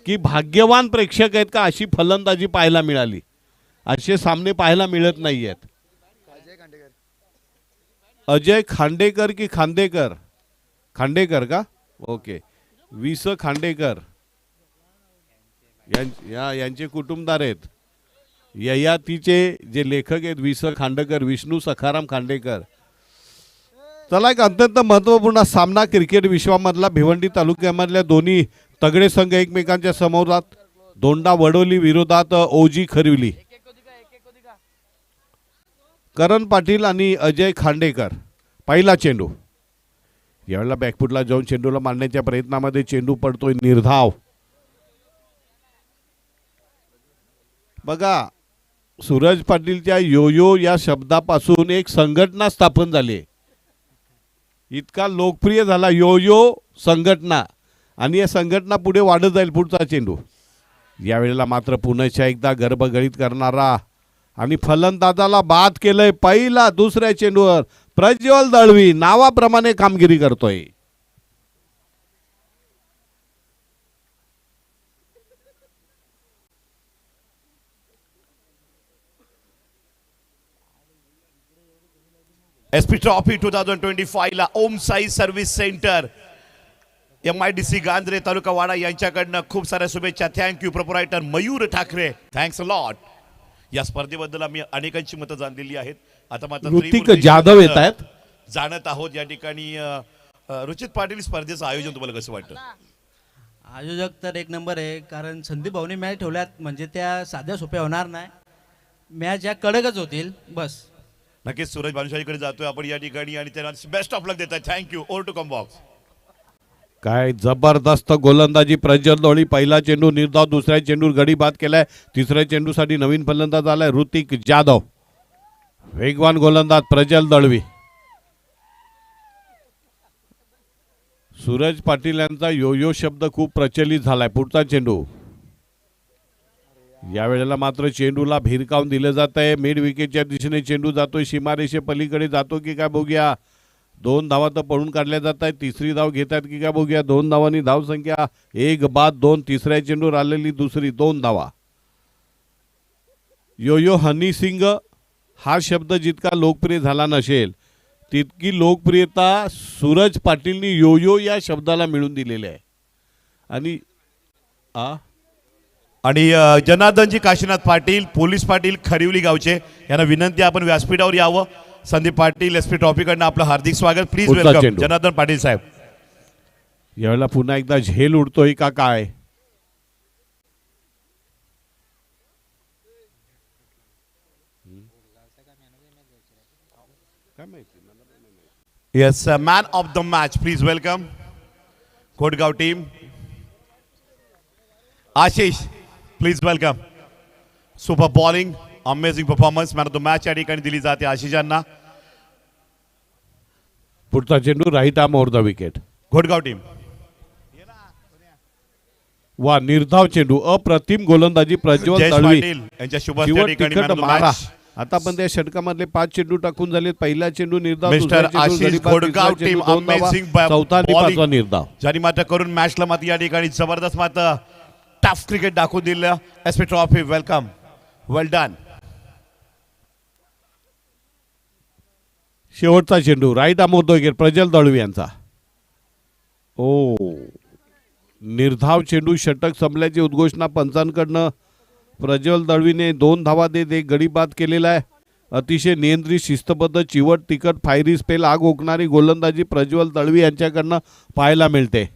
की भाग्यवान प्रेक्षक आहेत का अशी फलंदाजी पाहायला मिळाली. असे सामने पाहायला मिळत नाही आहेत. अजय खांडेकर की खांदेकर? खांडेकर का? ओके. विस खांडेकर यांचे कुटुंबदार आहेत. ययातीचे जे लेखक आहेत विस खांडेकर, विष्णू सखाराम खांडेकर. चला एक अत्यंत महत्त्वपूर्ण सामना क्रिकेट विश्वामधला. भिवंडी तालुक्यामधल्या दोन्ही तगडे संघ एकमेकांच्या समोरात. दोंडा वडोली विरोधात ओजी खरिवली. करण पाटील आणि अजय खांडेकर. पहिला चेंडू यावेळेला बॅकफुटला जाऊन चेंडूला मारण्याच्या प्रयत्नामध्ये चेंडू पडतोय निर्धाव. बघा सूरज पाटीलच्या योयो या शब्दापासून एक संघटना स्थापन झाली. इतका लोकप्रिय झाला योयो संघटना आणि या संघटना पुढे वाढत जाईल. पुढचा चेंडू यावेळेला मात्र पुन्हा एकदा गर्भगळीत करणारा आणि फलंदाजाला बाद केलंय. पहिला दुसऱ्या चेंडूवर प्रज्वल दळवी नावाप्रमाणे कामगिरी करतोय. एसपी ट्रॉफी 2025 ला ओम Sai service centre MIDC Ganjare तालुका वाडा यांच्याकडनं खूप साऱ्या शुभेच्छा. Thank you. Proprietor Mayur Thackeray, thanks a lot. या स्पर्धेबद्दल आम्ही अनेकांची मतं जाणलेली आहेत. आता मात्र ऋतिक जाधव येत आहेत. जाणत आहोत या ठिकाणी. रुचित पाटील, स्पर्धेचं आयोजन तुम्हाला कसं वाटतं? आयोजक तर एक नंबर आहे, कारण संदीप भाऊनी मॅच ठेवल्यात म्हणजे त्या साध्या सोप्या होणार नाही. मॅच या कडकच होतील बस. नक्कीच सूरज भानुशालीकडे जातोय आपण या ठिकाणी आणि त्यांना बेस्ट ऑफ लक देतात. Thank you. Over to comm box. काय जबरदस्त गोलंदाजी प्रज्वल दळवी. पहिला चेंडू निर्धाव, दुसऱ्या चेंडूवर गडी बाद केलाय. तिसऱ्या चेंडूसाठी नवीन फलंदाज आलाय ऋतिक जाधव. वेगवान गोलंदाज प्रज्वल दळवी. सूरज पाटील यांचा योयो शब्द खूप प्रचलित झालाय. पुढचा चेंडू यावेळेला मात्र चेंडूला भिरकावून दिलं जात आहे. मिड विकेटच्या दिशेने चेंडू जातोय. सीमारेषे पलीकडे जातो की काय बघूया. 2 धावा तर पळून काढल्या जात आहेत. तिसरी धाव घेतात की काय बघूया. 2 धावांनी धावसंख्या 1 बाद 2. तिसऱ्या चेंडूवर आलेली दुसरी 2 धावा. योयो हनी सिंग हा शब्द जितका लोकप्रिय झाला नसेल तितकी लोकप्रियता सूरज पाटीलनी योयो या शब्दाला मिळून दिलेली आहे. आणि जनार्दनजी काशीनाथ पाटील, पोलीस पाटील खरिवली गावचे यांना विनंती आपण व्यासपीठावर यावं. संदीप पाटील एसपी ट्रॉफीकडनं आपलं हार्दिक स्वागत. प्लीज वेलकम जनार्दन पाटील साहेब. यावेळेला पुन्हा एकदा झेल उडतोय का काय? Yes, man of the match please welcome Kotgaon team. Ashish please welcome. Super bowling, amazing performance. Man of the match या ठिकाणी दिली जाते आशिषांना. पुढचा चेंडू right arm over the wicket. घोटगाव टीम. वा निर्धाव चेंडू. अप्रतिम गोलंदाजी प्रज्वल दळवी यांच्या शुभ तिखट मारा. आता पण त्या षटकामधले 5 चेंडू टाकून झाले. पहिला चेंडू निर्धाव, मिस्टर आशिष घोटगाव टीम अमेझिंग चौथा आणि पाचवा निर्धाव. ज्यांनी मात्र करून मॅचला मात्र या ठिकाणी जबरदस्त मात्र टफ क्रिकेट दाखवून दिलं. SP trophy welcome, well done. शेवटचा चेंडू right arm over the wicket Prajwal Dalvi यांचा. ओ निर्धाव चेंडू. षटक संपल्याची उद्घोषणा पंचांकडनं. प्रज्वल दळवीने 2 धावा देत एक गडी बाद केलेला आहे. अतिशय नियंत्रित, शिस्तबद्ध, चिवट, तिखट, फायरी स्पेल, आग ओकणारी गोलंदाजी प्रज्वल दळवी यांच्याकडनं पाहायला मिळते.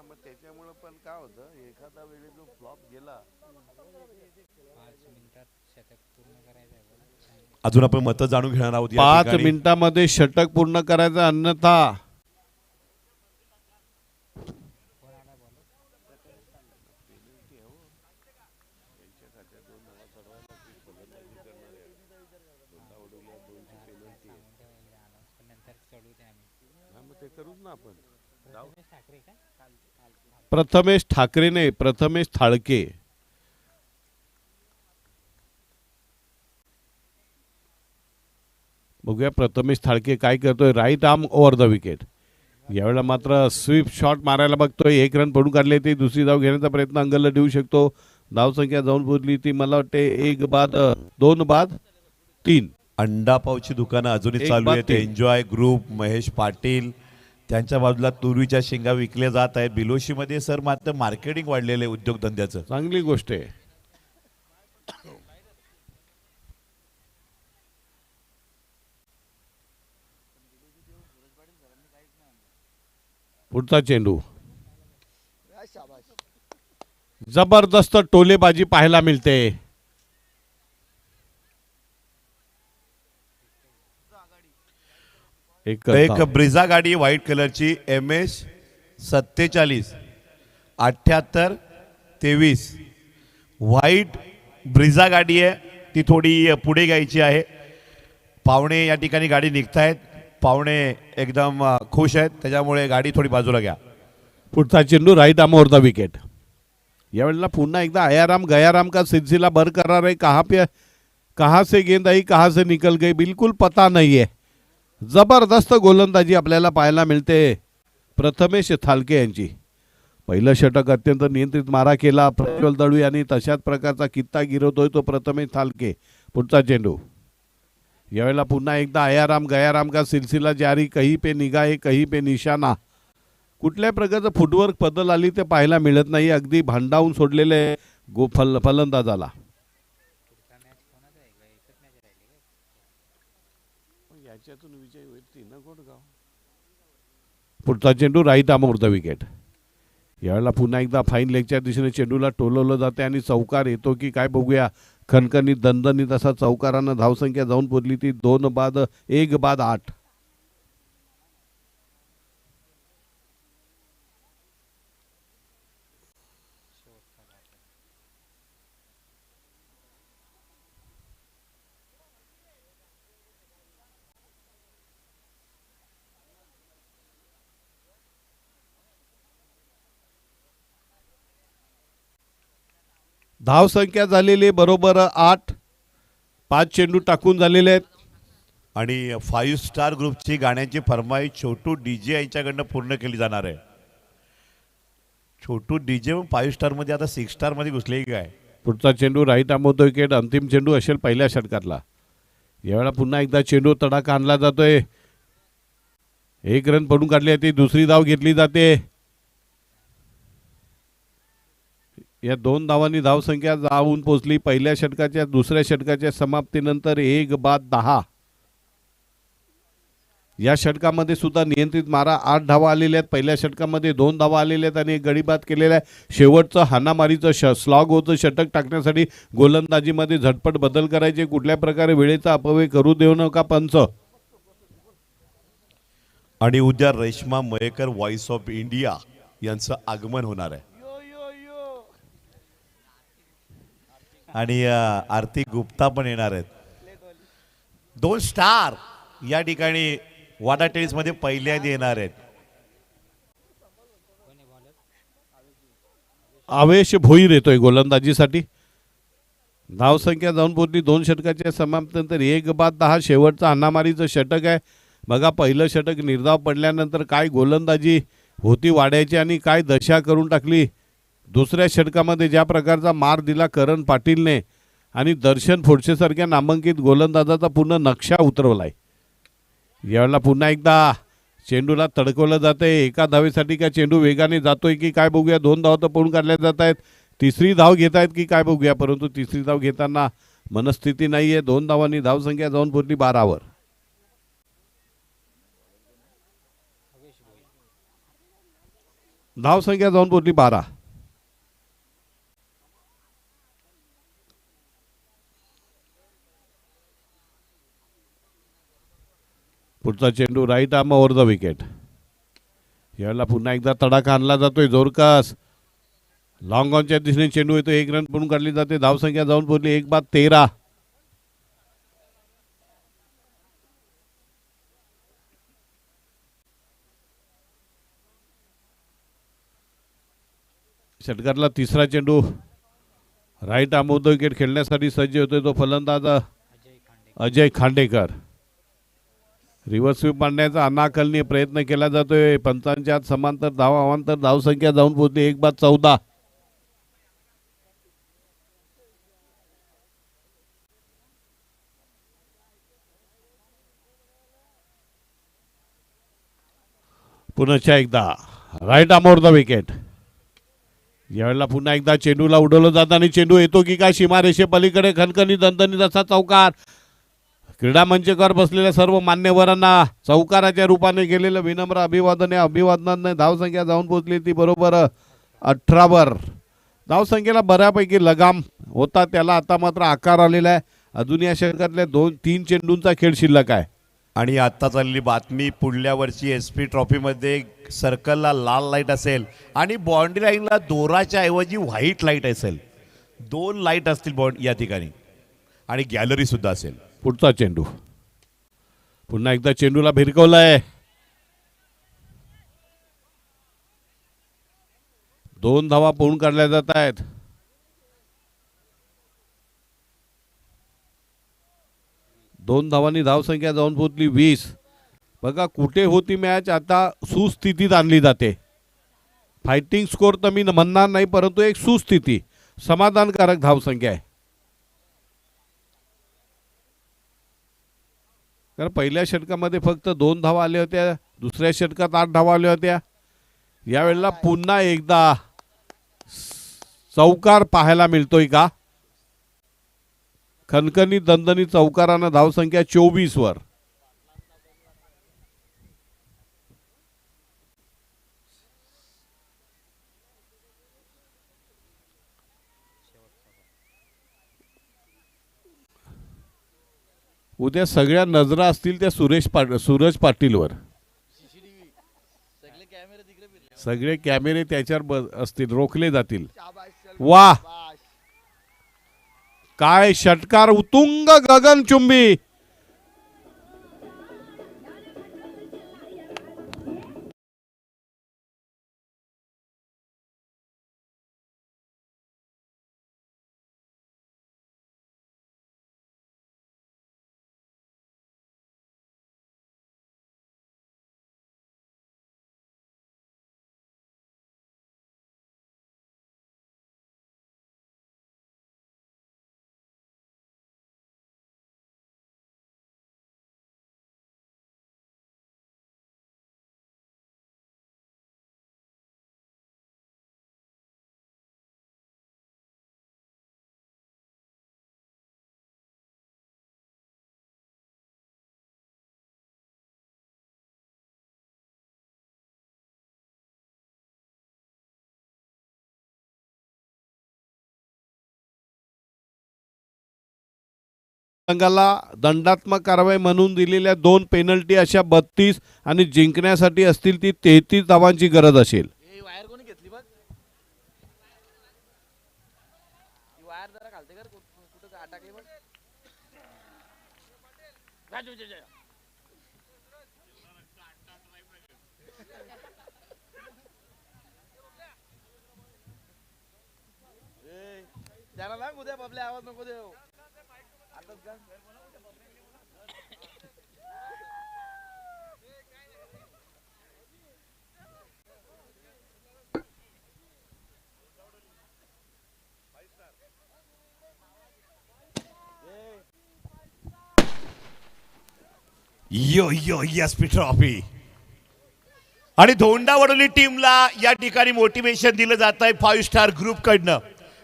मग त्याच्यामुळे पण काय होतं, एखादा वेळी जो फ्लॉप गेला 5 मिनिटात शतक पूर्ण करायचं. अजून आपण मतं जाणून घेणार आहोत. 5 मिनिटांमध्ये षटक पूर्ण करायचं, अन्यथा नंतर चढू द्या आम्ही. ते करून ना आपण. प्रथमेश ठाकरे का प्रथमेश ठाकरे नाही, प्रथमेश थाळके. बघूया प्रथमेश थाळके काय करतोय. Right arm over the wicket. यावेळेला मात्र स्वीप शॉट मारायला बघतोय. 1 रन पडून काढले. ते दुसरी धाव घेण्याचा प्रयत्न अंगलला देऊ शकतो. धावसंख्या जाऊन पोहोचली ती मला वाटते 1 बाद 2 बाद 3. अंडा पावची दुकानं अजूनही एक चालू बात आहेत. तीन. एन्जॉय ग्रुप, महेश पाटील, त्यांच्या बाजूला तुरीच्या शेंगा विकल्या जात आहेत. बिलोशीमध्ये सर मात्र मार्केटिंग वाढलेलं आहे उद्योगधंद्याचं. चांगली गोष्ट आहे. पुढचा चेंडू. जबरदस्त टोलेबाजी पाहायला मिळते. एक धाव. ब्रिझा गाडी व्हाईट कलरची MS 47 78 23 व्हाईट ब्रिझा गाडी आहे. ती थोडी पुढे घ्यायची आहे. पाहुणे या ठिकाणी गाडी निघतायत. पाहुणे एकदम खुश आहेत, त्याच्यामुळे गाडी थोडी बाजूला घ्या. पुढचा चेंडू right arm over the wicket. यावेळेला पुन्हा एकदा आयाराम गयाराम का सिलसिला बरकरार है. कहाँ से गेंद आई कहाँ से निकल गई बिल्कुल पता नहीं है. जबरदस्त गोलंदाजी आपल्याला पाहायला मिळते प्रथमेश थालके यांची. पहिलं षटक अत्यंत नियंत्रित मारा केला प्रज्वल दळू यांनी. तशाच प्रकारचा कित्ता गिरवतोय तो प्रथमेश थालके. पुढचा चेंडू. यावेळेला पुन्हा एकदा आयाराम गयाराम का सिलसिला जारी. कहीं पे निगाहे कहीं पे निशाना. कुठल्या प्रकारचं फुटवर्क बदल आली ते पाहायला मिळत नाही. अगदी भांडावून सोडलेले फलंदाजाला. पुढचा मॅच कोणाचा आहे का एकच मॅच राहिली का याच्यातून विजय होईल ना कोटगाव. पुढचा चेंडू right arm over the wicket. यावेळेला पुन्हा एकदा फाईन लेगच्या दिशेने चेंडूला टोलवलं जाते आणि चौकार येतो की काय बघूया. खणखणीत दणदणीत असा चौकारानं धावसंख्या जाऊन पोचली ती 2 बाद 1 बाद 8. धावसंख्या झालेली बरोबर 8. 5 चेंडू टाकून झालेले आहेत. आणि 5 स्टार ग्रुपची गाण्याची फरमाईश छोटू DJ यांच्याकडनं पूर्ण केली जाणार आहे. छोटू DJ 5 स्टार मध्ये आता 6 स्टार मध्ये घुसले काय. पुढचा चेंडू right arm over the wicket. अंतिम चेंडू असेल पहिल्या षटकातला. यावेळेला पुन्हा एकदा चेंडू तडाखा आणला जातोय. 1 रन पडून काढली ती दुसरी धाव घेतली जाते. या 2 धावांनी धावसंख्या जाऊन पोचली पहिल्या षटकाच्या दुसऱ्या षटकाच्या समाप्तीनंतर 1 बाद 10. या षटकामध्ये सुद्धा नियंत्रित मारा 8 धावा आलेल्या आहेत. पहिल्या षटकामध्ये 2 धावा आलेल्या आहेत आणि एक गडी बाद केलेला आहे. शेवटचं हाणामारीचं स्लॉग होतं षटक टाकण्यासाठी गोलंदाजीमध्ये झटपट बदल करायचे. कुठल्या प्रकारे वेळेचा अपव्यय करू देऊ नका पंच. आणि उद्या Reshma Mayekar voice of India यांचं आगमन होणार आहे. आणि आरती गुप्ता पण येणार आहेत. 2 स्टार या ठिकाणी वाडा टेनिस मध्ये पहिल्यांदा येणार आहेत. आवेश भोईर येतोय गोलंदाजीसाठी. धावसंख्या जाऊन पोहोचली 2 षटकाच्या समाप्तीनंतर 1 बाद 10. शेवटचं हाणामारीचं षटक आहे. बघा पहिलं षटक निर्धाव पडल्यानंतर काय गोलंदाजी होती वाड्याची आणि काय दशा करून टाकली. दुसऱ्या षटकामध्ये ज्या प्रकारचा मार दिला करण पाटीलने आणि दर्शन फोडशेसारख्या नामांकित गोलंदाजाचा पूर्ण नक्षा उतरवलाय. यावेळेला पुन्हा एकदा चेंडूला तडकवलं जातंय. एका धावेसाठी काय चेंडू वेगाने जातोय की काय बघूया. 2 धावा तर पळून काढल्या जात आहेत. तिसरी धाव घेत आहेत की काय बघूया. परंतु तिसरी धाव घेताना मनस्थिती नाही आहे. 2 धावांनी धावसंख्या जाऊन पोहोचली 12वर. धावसंख्या जाऊन पोहोचली 12. पुढचा चेंडू right arm over the wicket. यावेळेला पुन्हा एकदा तडाखा आणला जातोय जोरकास. लॉंग ऑनच्या दिशेने चेंडू येतो. 1 रन पडून काढली जाते. धावसंख्या जाऊन पोहोचली 1 बाद 13. षटकातला तिसरा चेंडू राईट आमोद विकेट खेळण्यासाठी सज्ज होतोय तो फलंदाज अजय खांडेकर. रिव्हर्स स्वीप मारण्याचा अनाकलनीय प्रयत्न केला जातोय. पंचांच्या आत समांतर धावा अवांतर धावसंख्या जाऊन पोहोचली 1 बाद 14. पुन्हा एकदा राईट आमोर द विकेट. यावेळेला पुन्हा एकदा चेंडूला उडवलं जातं आणि चेंडू येतो की काय सीमारेषे पलीकडे खणखणी दणदणीत असा चौकार. क्रीडा मंचकावर बसलेल्या सर्व मान्यवरांना चौकाराच्या रूपाने केलेलं विनम्र अभिवादन. या अभिवादनाने धावसंख्या जाऊन पोहोचली ती बरोबर 18 धावसंख्येला बऱ्यापैकी लगाम होता. त्याला आता मात्र आकार आलेला आहे. अजून या षटकातल्या 2-3 चेंडूंचा खेळ शिल्लक आहे. आणि आत्ता चाललेली बातमी पुढल्या वर्षी SP ट्रॉफीमध्ये सर्कलला लाल लाईट असेल आणि बाउंड्री लाईनला दोराच्या ऐवजी व्हाईट लाईट असेल. 2 लाईट असतील या ठिकाणी आणि गॅलरी सुद्धा असेल. पुढचा चेंडू पुन्हा एकदा चेंडूला भिरकवलाय. 2 धावा पूर्ण काढल्या जात आहेत. दोन धावांनी धावसंख्या जाऊन पोहोचली 20. बघा कुठे होती मॅच आता सुस्थितीत आणली जाते. फायटिंग स्कोर तर मी म्हणणार नाही, परंतु एक सुस्थिती समाधानकारक धावसंख्या आहे. कारण पहिल्या षटकामध्ये फक्त 2 धावा आल्या होत्या, दुसऱ्या षटकात 8 धावा आल्या होत्या. यावेळेला पुन्हा एकदा चौकार पाहायला मिळतोय का? खणखणी दणदणी चौकारानं धावसंख्या 24 वर. उद्या सगळ्या नजरा असतील त्या सूरज पाटीलवर. सगळे कॅमेरे त्याच्यावर असतील, रोखले जातील. वाह काय षटकार, उतुंग गगनचुंबी. संघाला दंडात्मक कारवाई म्हणून दिलेल्या 2 पेनल्टी अशा 32 आणि जिंकण्यासाठी असतील ती 33 धावांची गरज असेल. वायर कोणी घेतली बघ. वायर जरा घालते कर कुठं अटकली बघ. त्याला ना उद्या बबल्या आवाज नको देऊ. यो यो SP ट्रॉफी आणि धोंडा वडोली टीमला या ठिकाणी मोटिवेशन दिलं जात आहे 5 स्टार ग्रुप कडनं.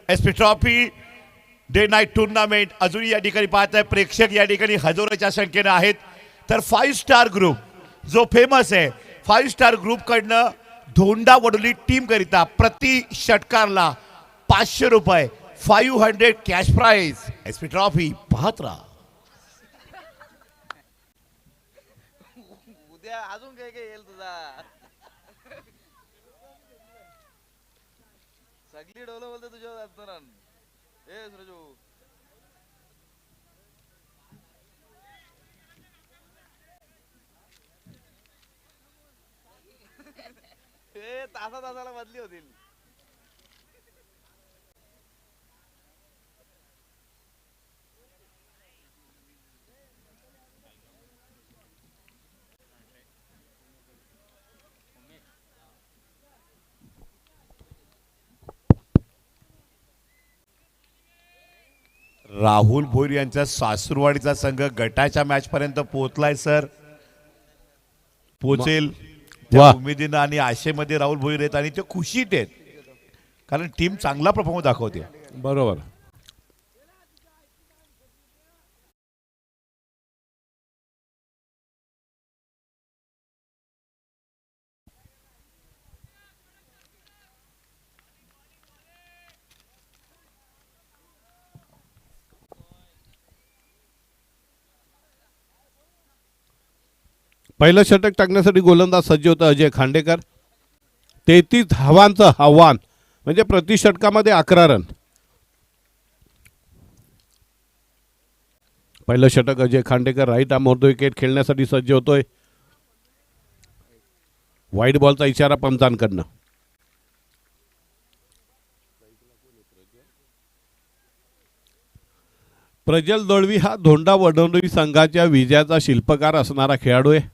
SP trophy day night tournament अजून या ठिकाणी पाहत आहे प्रेक्षक या ठिकाणी हजारोच्या संख्येनं आहेत. तर 5 स्टार ग्रुप जो फेमस आहे 5 स्टार ग्रुप कडनं धोंडा वडोली टीम करिता प्रति षटकारला 500 रुपये 500 कॅश प्राइज. SP ट्रॉफी पाहत राहा. उद्या अजून काय काय येईल तुझा. सगळी डोलं बोलते तुझ्या असणार. ए सुरजू तासा तासाला बदली होतील. राहुल भोईर यांचा सासूरवाडीचा संघ गटाच्या मॅच पर्यंत पोहोचलाय सर. पोचेल त्या वा. उमेदीनं आणि आशेमध्ये राहुल भोईर आहेत आणि ते खुशीत आहेत कारण टीम चांगला परफॉर्मन्स दाखवते. बरोबर. पहिलं षटक टाकण्यासाठी गोलंदाज सज्ज होता अजय खांडेकर. 33 धावांचं आव्हान म्हणजे प्रति षटकामध्ये 11 रन. पहिलं षटक Ajay Khandekar right arm wicket खेळण्यासाठी सज्ज होतोय. वाईट बॉलचा इशारा पंचांकडनं. प्रज्वल दळवी हा धोंडा वडोदरी संघाच्या विजयाचा शिल्पकार असणारा खेळाडू आहे.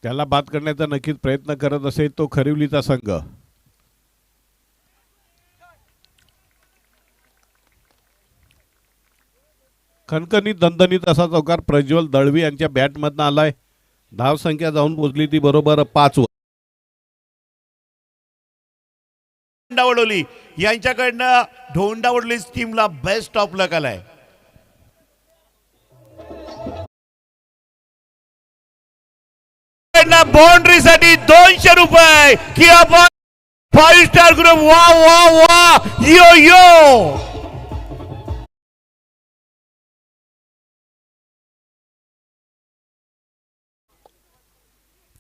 त्याला बाद करण्याचा नक्कीच प्रयत्न करत असेल तो खरिवलीचा संघ. खणखणीत दणदणीत असा चौकार प्रज्वल दळवी यांच्या बॅटमधनं आलाय. धाव संख्या जाऊन पोहोचली ती बरोबर 5 वर. वडोली यांच्याकडनं ढोंडा वडोली टीमला बेस्ट ऑफ लक आलाय. बाउंड्रीसाठी 200 रुपये की आपण 5 स्टार ग्रुप. वा वा वा यो यो.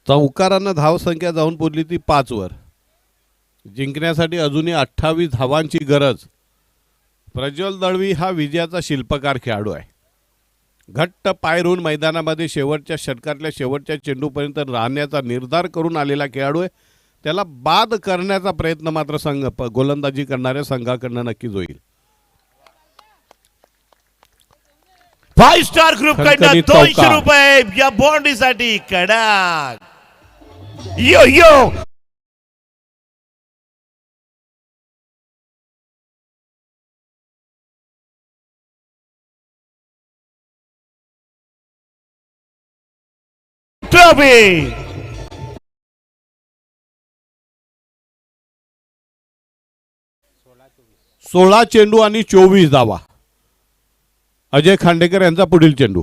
चौकारानं धाव संख्या जाऊन पोहोचली ती 5 वर. जिंकण्यासाठी अजूनही 28 धावांची गरज. प्रज्वल दळवी हा विजयाचा शिल्पकार खेळाडू आहे. घट्ट पाय रोवून मैदानामध्ये शेवटच्या षटकातल्या शेवटच्या चेंडूपर्यंत राहण्याचा निर्धार करून आलेला खेळाडू आहे. त्याला बाद करण्याचा प्रयत्न मात्र संघ गोलंदाजी करणाऱ्या संघाकडनं नक्कीच होईल. 5 स्टार ग्रुप कडनं खणखणीत 200 चौकार. रुपये या बाउंड्रीसाठी. कडक यो यो. ट्रॉफी 16 चेंडू आणि 24 धावा. अजय खांडेकर यांचा पुढील चेंडू.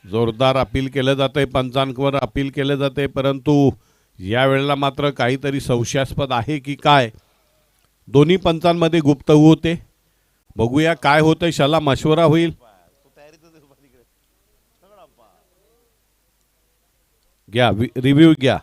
जोरदार अपील केलं जाते पंचांवर अपील केलं जाते परंतु या वेळेला मात्र काहीतरी संशयास्पद आहे की काय. दोन्ही पंचांमध्ये गुप्त होते. बघूया काय होतंय. शाला मशवरा होईल. घ्या रिव्ह्यू घ्या.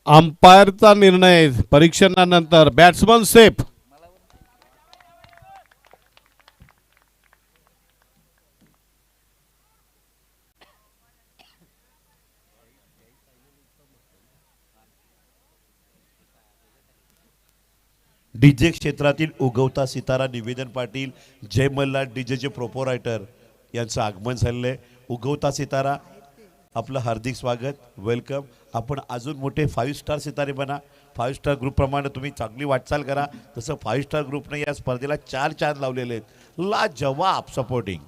अंपायरचा निर्णय परीक्षणानंतर बॅट्समन सेफ. डीजे क्षेत्रातील उगवता सितारा निवेदन पाटील जय मल्हार डीजेचे प्रोपोरायटर यांचं आगमन झालेलं आहे. उगवता सितारा आपलं हार्दिक स्वागत, वेलकम. आपण अजून मोठे 5 स्टार सितारे बना. 5 स्टार ग्रुपप्रमाणे तुम्ही चांगली वाटचाल करा. तसं 5 स्टार ग्रुपने या स्पर्धेला 4 चांद लावलेले आहेत. लाजवाब सपोर्टिंग.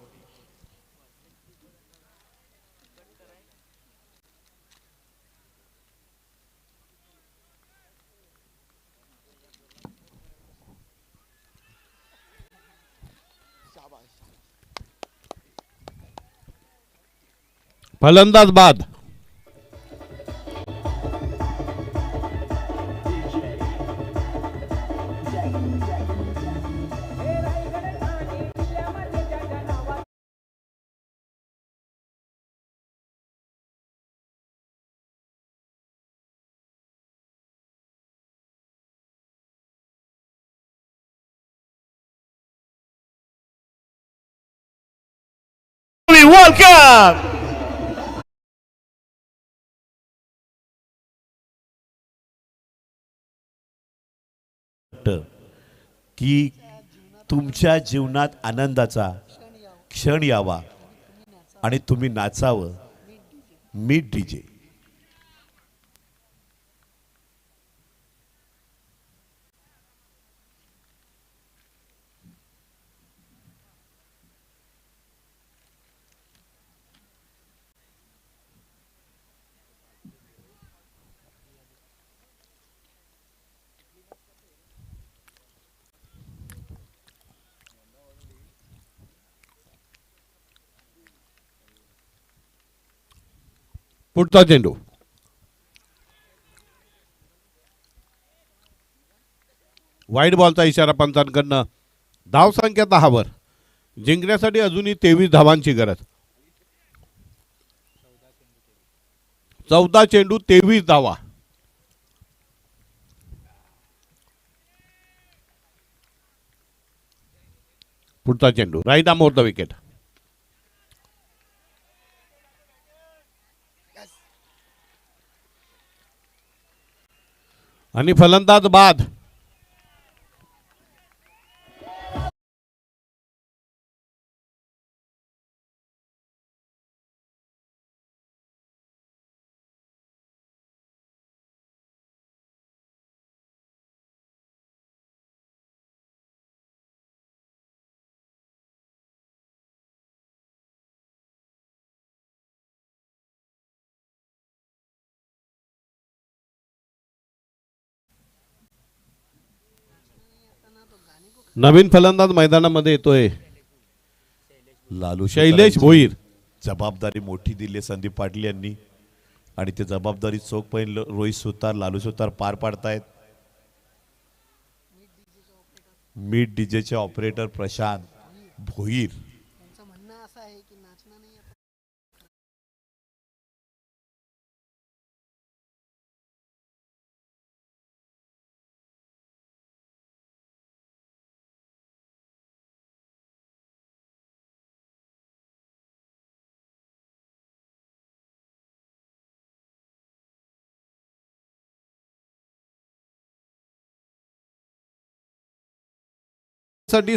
फलंदाज बाद. वेलकम. की तुमच्या जीवनात आनंदाचा क्षण यावा आणि तुम्ही नाचावं. Meet DJ. पुढचा चेंडू. वाईड बॉलचा इशारा पंचांकडनं. धावसंख्या 10 वर. जिंकण्यासाठी अजूनही 23 धावांची गरज. 14 चेंडू 23 धावा. पुढचा चेंडू right arm over the wicket. आणि फलंदाज बाद. नवीन फलंदाज मैदानामध्ये येतोय शैलेश भोईर. जबाबदारी मोठी दिली संदीप पाटील यांनी आणि ते जबाबदारी चोखपणे रोहित सुतार लालू सुतार पार पाडतायत. मीट डीजेचे ऑपरेटर प्रशांत भोईर. साठी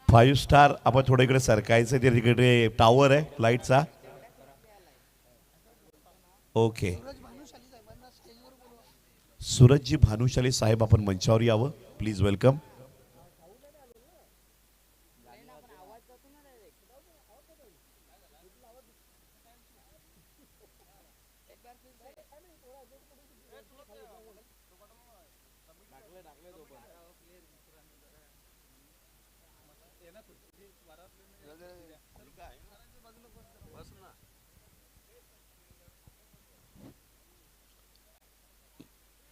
फाईव्ह स्टार आपण थोडं इकडे सरकायचं ते तिकडे टावर आहे लाईटचा. ओके, सूरजजी भानुशाली साहेब आपण मंचावर यावं प्लीज. वेलकम.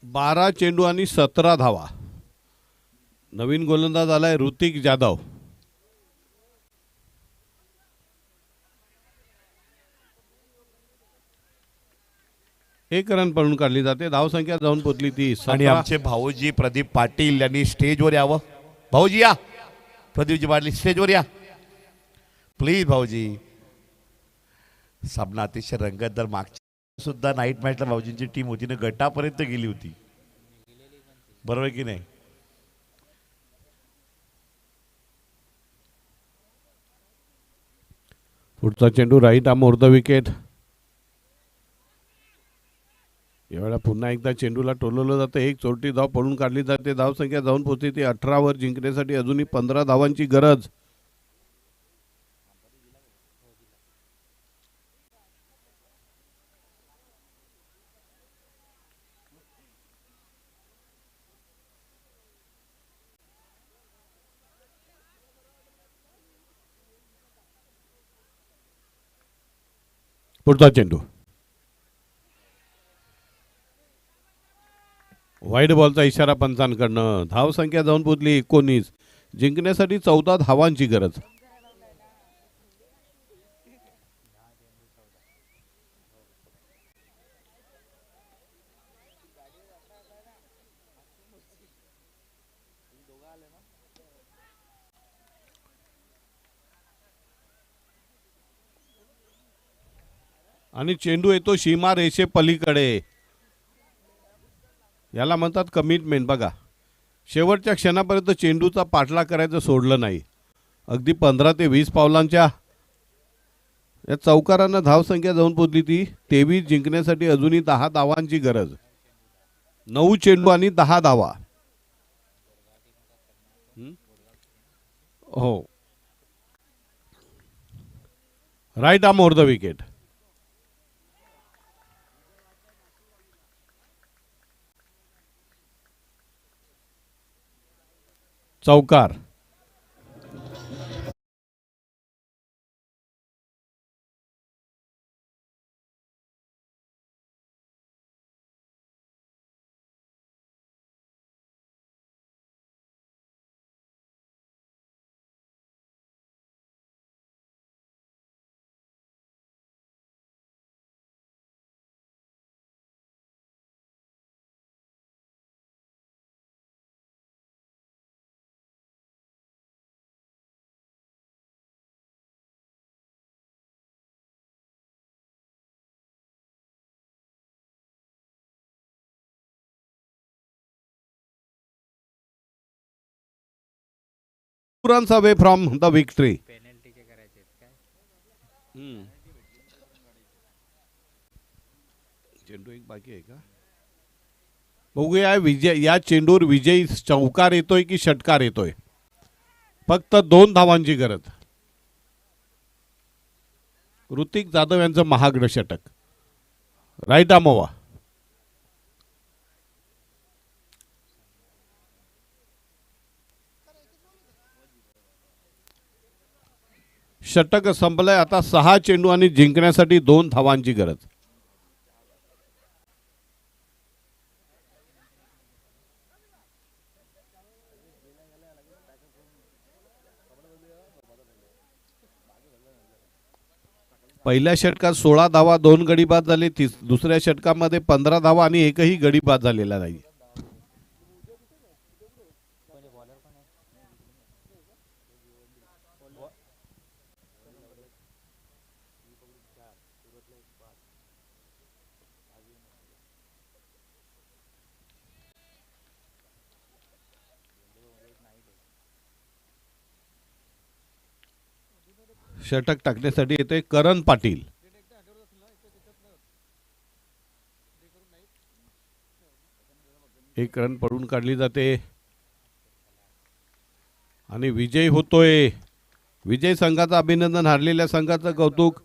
बारा चेंडू आणि 17 धावा. नवीन गोलंदाज आलाय ऋतिक जाधव. एक रन पळून काढली जाते. धावसंख्या जाऊन पोचली ती आणि 17. आमचे भाऊजी प्रदीप पाटील यांनी स्टेजवर यावं. भाऊजी या, प्रदीपजी पाटील स्टेजवर या प्लीज. भाऊजी सामना अतिशय रंगतदार. मागच्या सुद्धा नाईट मॅचला भाऊजींची टीम होती ना, गटापर्यंत गेली होती, बरोबर की नाही? पुढचा चेंडू right arm over the wicket. यावेळेला पुन्हा एकदा चेंडूला टोलवलं जातं. एक चोरटी धाव पळून काढली जाते. धावसंख्या जाऊन पोहोचते ती 18 वर. जिंकण्यासाठी अजूनही 15 धावांची गरज. पुढचा चेंडू वाईड बॉलचा इशारा पंचांकडनं. धावसंख्या जाऊन पोचली 19. जिंकण्यासाठी 14 धावांची गरज. आणि चेंडू येतो सीमा रेषे पलीकडे. याला म्हणतात कमिटमेंट. बघा, शेवटच्या क्षणापर्यंत चेंडूचा पाठलाग करायचं सोडलं नाही. अगदी 15 ते 20 पावलांच्या या चौकारांना धावसंख्या जाऊन पोचली ती 23. जिंकण्यासाठी अजूनही 10 धावांची गरज. 9 चेंडू आणि 10 धावा. हो, right arm over the wicket. चौकार. Runs away from the victory. पेनल्टीचे करायचे आहेत काय? चेंडू एक बाकी आहे का? बघूया विजय. या चेंडूवर विजयी चौकार येतोय की षटकार येतोय. फक्त 2 धावांची गरज. ऋतिक जाधव यांचं महागडं षटक. Right arm over. षटक संपलंय. आता 6 चेंडू आणि जिंकण्यासाठी 2 धावांची गरज. पहिल्या षटकात 16 धावा, 2 गडी बाद झाले. दुसऱ्या षटकामध्ये 15 धावा आणि एकही गडी बाद झालेला नाही. षटक टाकण्यासाठी येते करण पाटील. एक रन पडून काढली जाते आणि विजय होतोय. विजय संघाचं अभिनंदन, हारलेल्या संघाचं कौतुक.